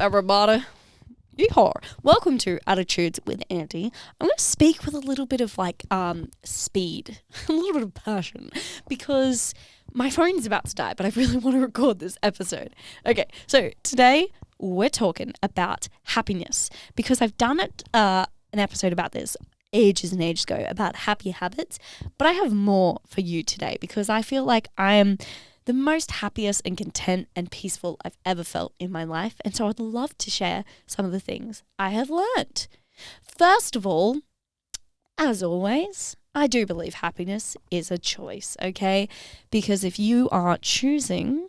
everybody? Yeehaw. Welcome to Attitudes with Auntie. I'm going to speak with a little bit of speed, a little bit of passion, because my phone's about to die, but I really want to record this episode. Okay, so today we're talking about happiness, because I've done an episode about this ages and ages ago about happy habits, but I have more for you today because I feel like I am the most happiest and content and peaceful I've ever felt in my life. And so I'd love to share some of the things I have learnt. First of all, as always, I do believe happiness is a choice, okay? Because if you are choosing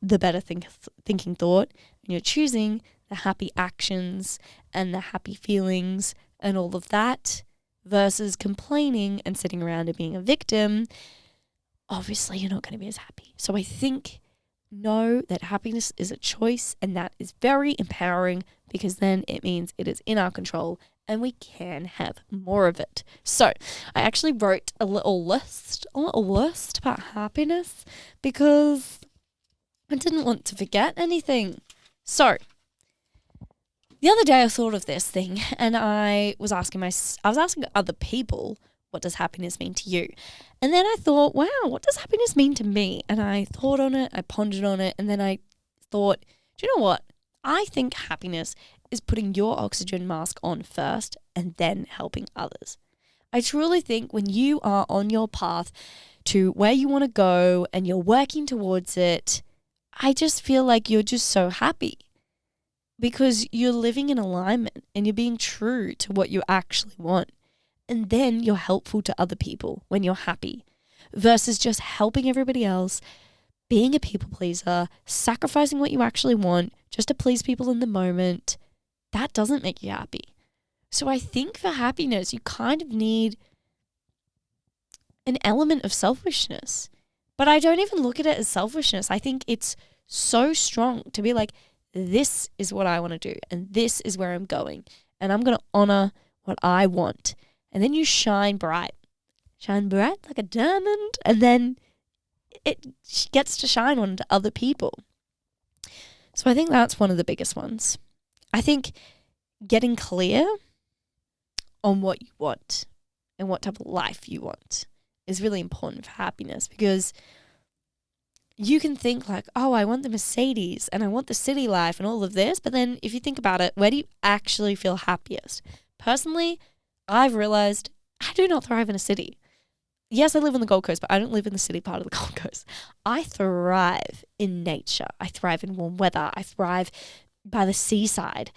the better thinking thought, and you're choosing the happy actions and the happy feelings and all of that, versus complaining and sitting around and being a victim, obviously you're not going to be as happy. So I think know that happiness is a choice, and that is very empowering because then it means it is in our control and we can have more of it. So I actually wrote a little list about happiness because I didn't want to forget anything. So the other day I thought of this thing and I was asking other people, what does happiness mean to you? And then I thought, wow, what does happiness mean to me? And I thought on it, I pondered on it, and then I thought, do you know what? I think happiness is putting your oxygen mask on first and then helping others. I truly think when you are on your path to where you want to go and you're working towards it, I just feel like you're just so happy because you're living in alignment and you're being true to what you actually want. And then you're helpful to other people when you're happy versus just helping everybody else, being a people pleaser, sacrificing what you actually want just to please people in the moment. That doesn't make you happy. So I think for happiness, you kind of need an element of selfishness. But I don't even look at it as selfishness. I think it's so strong to be like, this is what I want to do and this is where I'm going. And I'm going to honor what I want. And then you shine bright like a diamond, and then it gets to shine onto other people. So I think that's one of the biggest ones. I think getting clear on what you want and what type of life you want is really important for happiness, because you can think like, oh, I want the Mercedes and I want the city life and all of this. But then if you think about it, where do you actually feel happiest? Personally, I've realized I do not thrive in a city. Yes, I live on the Gold Coast, but I don't live in the city part of the Gold Coast. I thrive in nature. I thrive in warm weather. I thrive by the seaside.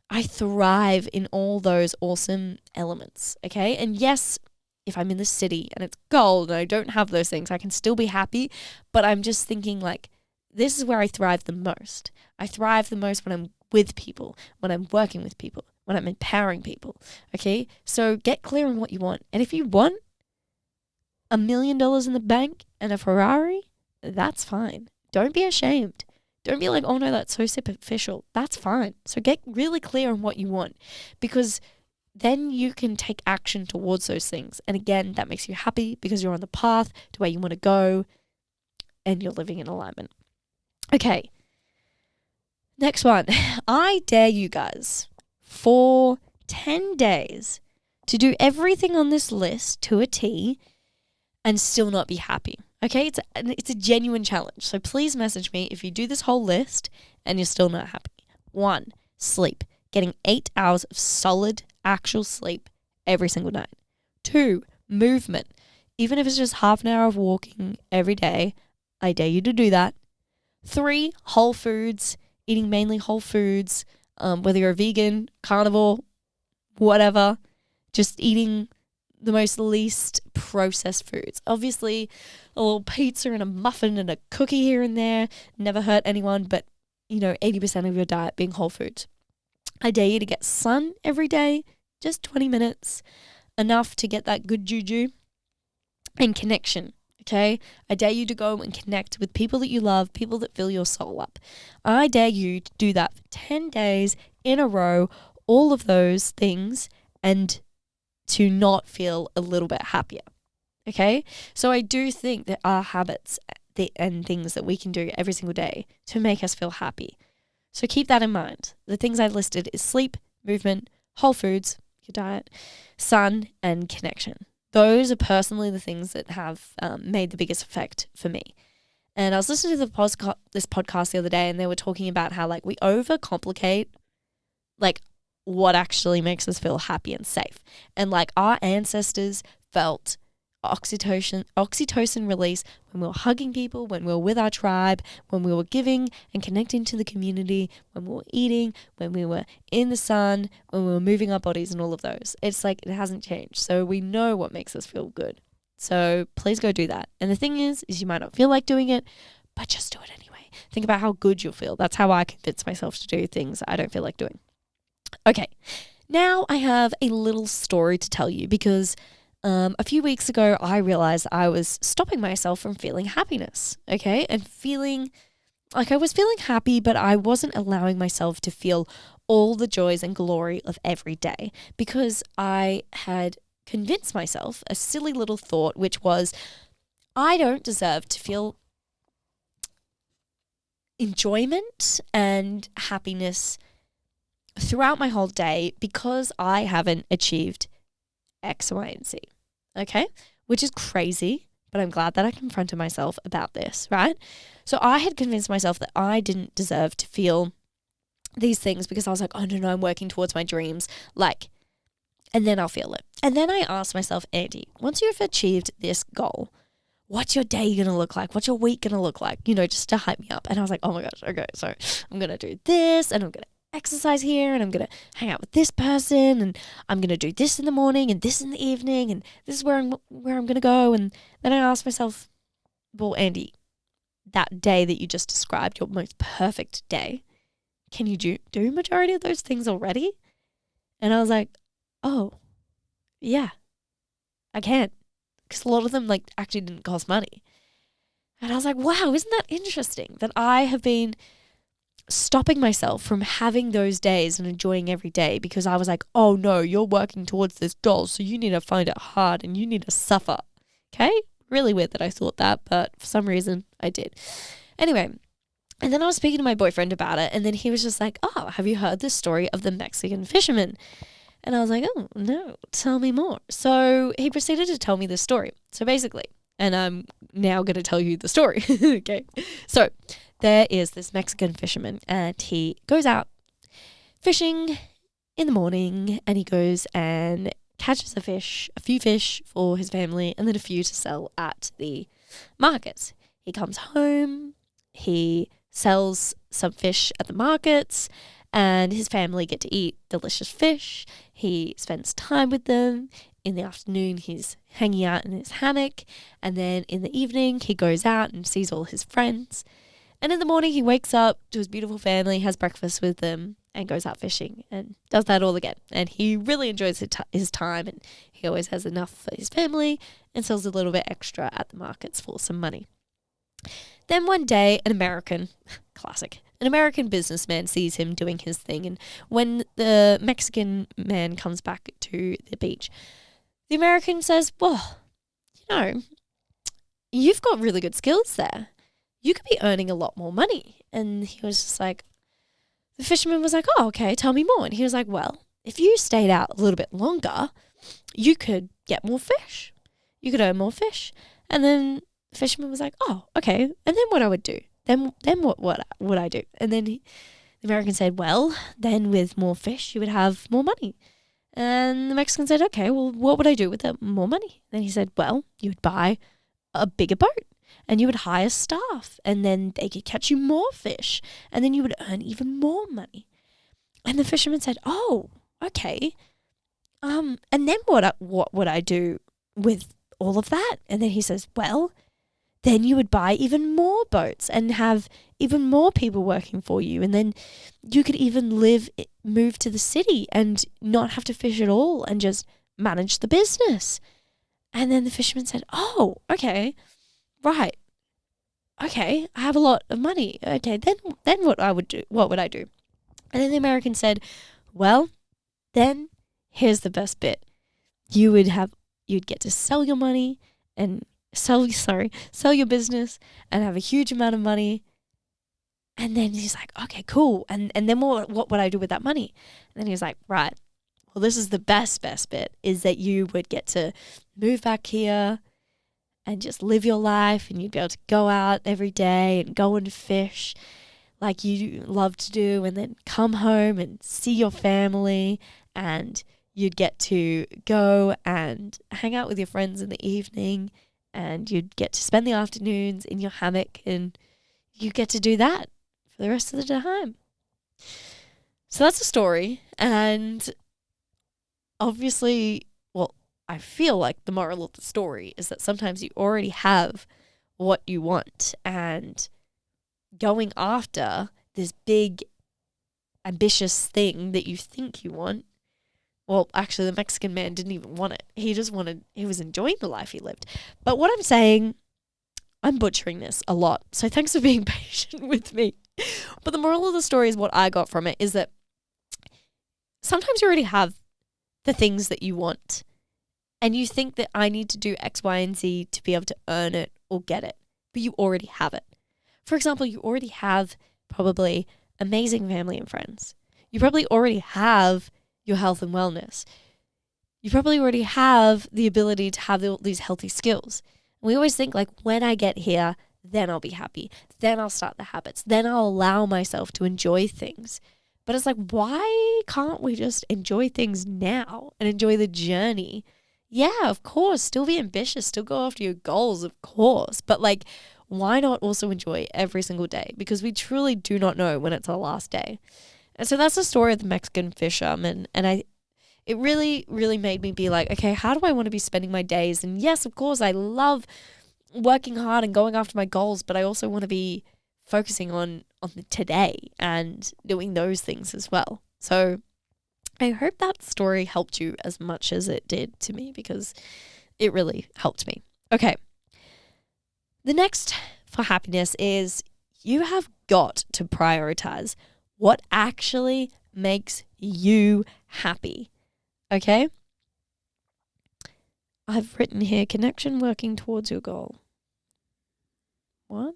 I thrive in all those awesome elements, okay? And yes, if I'm in the city and it's gold and I don't have those things, I can still be happy, but I'm just thinking like, this is where I thrive the most. I thrive the most when I'm with people, when I'm working with people, when I'm empowering people, okay? So get clear on what you want. And if you want $1 million in the bank and a Ferrari, that's fine. Don't be ashamed. Don't be like, oh no, that's so superficial. That's fine. So get really clear on what you want, because then you can take action towards those things. And again, that makes you happy because you're on the path to where you want to go and you're living in alignment. Okay. Next one. I dare you guys for 10 days to do everything on this list to a T and still not be happy. Okay? It's a genuine challenge. So please message me if you do this whole list and you're still not happy. 1, sleep. Getting 8 hours of solid actual sleep every single night. 2, movement. Even if it's just half an hour of walking every day, I dare you to do that. 3, whole foods. Eating mainly whole foods, whether you're a vegan, carnivore, whatever, just eating the most least processed foods. Obviously, a little pizza and a muffin and a cookie here and there never hurt anyone, but 80% of your diet being whole foods. I dare you to get sun every day, just 20 minutes, enough to get that good juju and connection. Okay, I dare you to go and connect with people that you love, people that fill your soul up. I dare you to do that for 10 days in a row, all of those things, and to not feel a little bit happier. Okay, so I do think there are habits and things that we can do every single day to make us feel happy. So keep that in mind. The things I've listed is sleep, movement, whole foods, your diet, sun, and connection. Those are personally the things that have made the biggest effect for me. And I was listening to this podcast the other day, and they were talking about how like we overcomplicate like what actually makes us feel happy and safe. And like our ancestors felt oxytocin release when we were hugging people, when we were with our tribe, when we were giving and connecting to the community, when we were eating, when we were in the sun, when we were moving our bodies, and all of those. It's like it hasn't changed. So we know what makes us feel good. So please go do that. And the thing is you might not feel like doing it, but just do it anyway. Think about how good you'll feel. That's how I convince myself to do things I don't feel like doing. Okay, now I have a little story to tell you because a few weeks ago, I realized I was stopping myself from feeling happiness, okay? And feeling like I was feeling happy, but I wasn't allowing myself to feel all the joys and glory of every day because I had convinced myself a silly little thought, which was, I don't deserve to feel enjoyment and happiness throughout my whole day because I haven't achieved X, Y, and Z. Okay? Which is crazy, but I'm glad that I confronted myself about this, right? So I had convinced myself that I didn't deserve to feel these things because I was like, oh no, I'm working towards my dreams. Like, and then I'll feel it. And then I asked myself, Andy, once you've achieved this goal, what's your day going to look like? What's your week going to look like? You know, just to hype me up. And I was like, oh my gosh, okay, so I'm going to do this and I'm going to exercise here and I'm going to hang out with this person and I'm going to do this in the morning and this in the evening and this is where I'm going to go. And then I asked myself, well, Andy, that day that you just described, your most perfect day, can you do majority of those things already? And I was like, oh, yeah, I can. Because a lot of them like actually didn't cost money. And I was like, wow, isn't that interesting that I have been stopping myself from having those days and enjoying every day because I was like, oh no, you're working towards this goal, so you need to find it hard and you need to suffer. Okay? Really weird that I thought that, but for some reason I did. Anyway, and then I was speaking to my boyfriend about it, and then he was just like, oh, have you heard the story of the Mexican fisherman? And I was like, oh, no, tell me more. So he proceeded to tell me this story. So basically, and I'm now going to tell you the story. Okay. So there is this Mexican fisherman and he goes out fishing in the morning and he goes and catches a few fish for his family and then a few to sell at the markets. He comes home, he sells some fish at the markets and his family get to eat delicious fish. He spends time with them. In the afternoon, he's hanging out in his hammock. And then in the evening, he goes out and sees all his friends. And in the morning, he wakes up to his beautiful family, has breakfast with them, and goes out fishing and does that all again. And he really enjoys his time, and he always has enough for his family and sells a little bit extra at the markets for some money. Then one day, an American businessman sees him doing his thing. And when the Mexican man comes back to the beach, the American says, well, you've got really good skills there. You could be earning a lot more money. And he was just like, the fisherman was like, oh, okay, tell me more. And he was like, well, if you stayed out a little bit longer, you could get more fish. You could earn more fish. And then the fisherman was like, oh, okay. And then what I would do? Then what would I do? And then the American said, well, then with more fish, you would have more money. And the Mexican said, okay, well, what would I do with the more money? Then he said, well, you would buy a bigger boat and you would hire staff and then they could catch you more fish and then you would earn even more money. And the fisherman said, oh, okay. And then what would I do with all of that? And then he says, well, then you would buy even more boats and have even more people working for you. And then you could even move to the city and not have to fish at all and just manage the business. And then the fisherman said, oh, okay, right. Okay, I have a lot of money. Okay, then what would I do? And then the American said, well, then here's the best bit. You'd get to sell your money and sell your business and have a huge amount of money And then he's like, okay, cool. And then what would I do with that money? And then he was like, right, well, this is the best bit is that you would get to move back here and just live your life, and you'd be able to go out every day and go and fish like you love to do, and then come home and see your family, and you'd get to go and hang out with your friends in the evening, and you'd get to spend the afternoons in your hammock, and you get to do that for the rest of the time. So that's a story. And obviously, well, I feel like the moral of the story is that sometimes you already have what you want, and going after this big, ambitious thing that you think you want. Well, actually, the Mexican man didn't even want it. He was enjoying the life he lived. But what I'm saying, I'm butchering this a lot. So thanks for being patient with me. But the moral of the story is what I got from it is that sometimes you already have the things that you want, and you think that I need to do X, Y, and Z to be able to earn it or get it, but you already have it. For example, you already have probably amazing family and friends. You probably already have your health and wellness. You probably already have the ability to have these healthy skills. We always think like, when I get here, then I'll be happy. Then I'll start the habits. Then I'll allow myself to enjoy things. But it's like, why can't we just enjoy things now and enjoy the journey? Yeah, of course, still be ambitious, still go after your goals, of course. But like, why not also enjoy every single day? Because we truly do not know when it's our last day. And so that's the story of the Mexican fisherman. And it really, really made me be like, okay, how do I want to be spending my days? And yes, of course, I love working hard and going after my goals, but I also want to be focusing on the today and doing those things as well. So I hope that story helped you as much as it did to me, because it really helped me. Okay. The next for happiness is you have got to prioritize what actually makes you happy. Okay? I've written here, connection working towards your goal. What?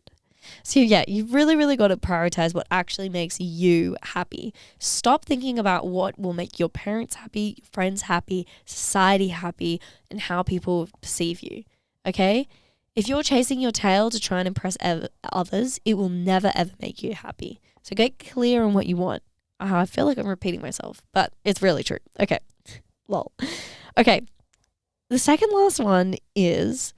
So yeah, you've really, really got to prioritize what actually makes you happy. Stop thinking about what will make your parents happy, your friends happy, society happy, and how people perceive you. Okay? If you're chasing your tail to try and impress others, it will never, ever make you happy. So get clear on what you want. I feel like I'm repeating myself, but it's really true. Okay. Lol. Okay. The second last one is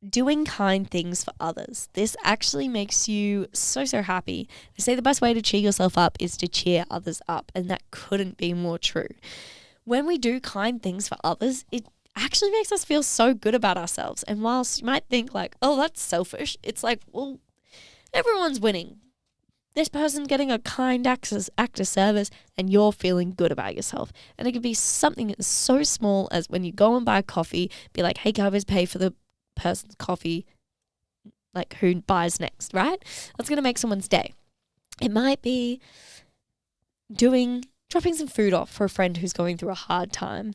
doing kind things for others. This actually makes you so, so happy. They say the best way to cheer yourself up is to cheer others up, and that couldn't be more true. When we do kind things for others, it actually makes us feel so good about ourselves. And whilst you might think like, oh, that's selfish, it's like, well, everyone's winning. This person's getting a kind act of service, and you're feeling good about yourself. And it could be something as so small as when you go and buy coffee, be like, hey, guys, pay for the person's coffee, like who buys next, right? That's going to make someone's day. It might be dropping some food off for a friend who's going through a hard time.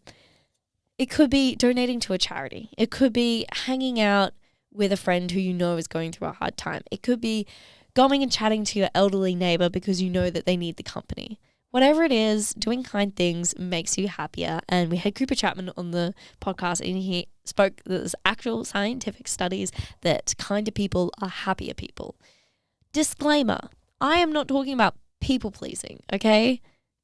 It could be donating to a charity. It could be hanging out with a friend who you know is going through a hard time. It could be going and chatting to your elderly neighbor because you know that they need the company. Whatever it is, doing kind things makes you happier. And we had Cooper Chapman on the podcast, and he spoke that there's actual scientific studies that kinder people are happier people. Disclaimer, I am not talking about people pleasing, okay?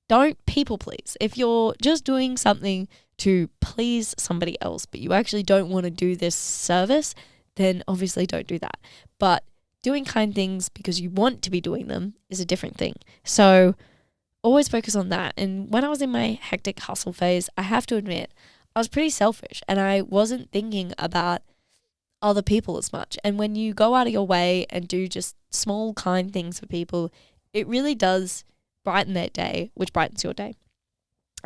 Don't people please. If you're just doing something to please somebody else, but you actually don't want to do this service, then obviously don't do that. But doing kind things because you want to be doing them is a different thing. So always focus on that. And when I was in my hectic hustle phase, I have to admit, I was pretty selfish and I wasn't thinking about other people as much. And when you go out of your way and do just small, kind things for people, it really does brighten their day, which brightens your day.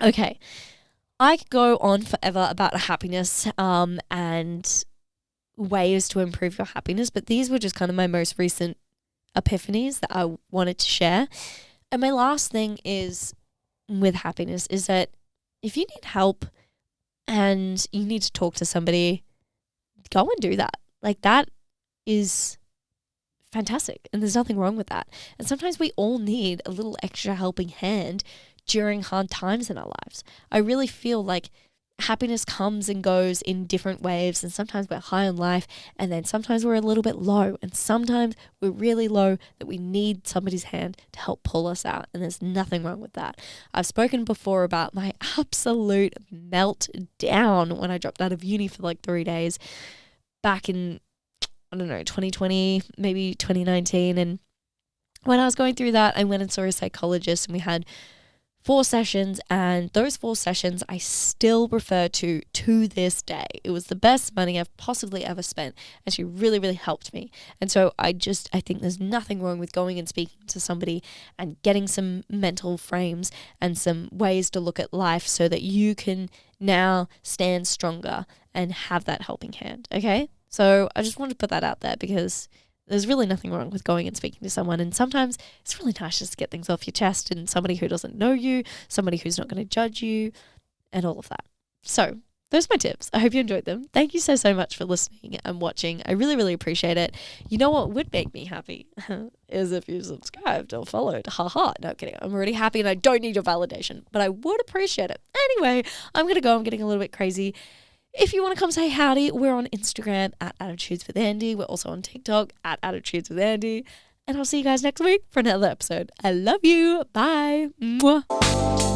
Okay. I could go on forever about happiness and ways to improve your happiness, but these were just kind of my most recent epiphanies that I wanted to share. And my last thing is with happiness is that if you need help and you need to talk to somebody, go and do that. Like, that is fantastic. And there's nothing wrong with that. And sometimes we all need a little extra helping hand during hard times in our lives. I really feel like happiness comes and goes in different waves, and sometimes we're high on life, and then sometimes we're a little bit low, and sometimes we're really low that we need somebody's hand to help pull us out, and there's nothing wrong with that. I've spoken before about my absolute meltdown when I dropped out of uni for like 3 days back in, I don't know, 2020, maybe 2019, and when I was going through that, I went and saw a psychologist, and we had 4 sessions, and those 4 sessions I still refer to this day. It was the best money I've possibly ever spent, and she really, really helped me. And so I think there's nothing wrong with going and speaking to somebody and getting some mental frames and some ways to look at life so that you can now stand stronger and have that helping hand, okay? So I just wanted to put that out there because there's really nothing wrong with going and speaking to someone. And sometimes it's really nice just to get things off your chest, and somebody who doesn't know you, somebody who's not going to judge you, and all of that. So those are my tips. I hope you enjoyed them. Thank you so much for listening and watching. I really, really appreciate it. You know what would make me happy is if you subscribed or followed. Haha. No kidding. I'm already happy and I don't need your validation, but I would appreciate it. Anyway, I'm going to go. I'm getting a little bit crazy. If you want to come say howdy, we're on Instagram at Attitudes with Andy. We're also on TikTok at Attitudes with Andy. And I'll see you guys next week for another episode. I love you. Bye. Mwah.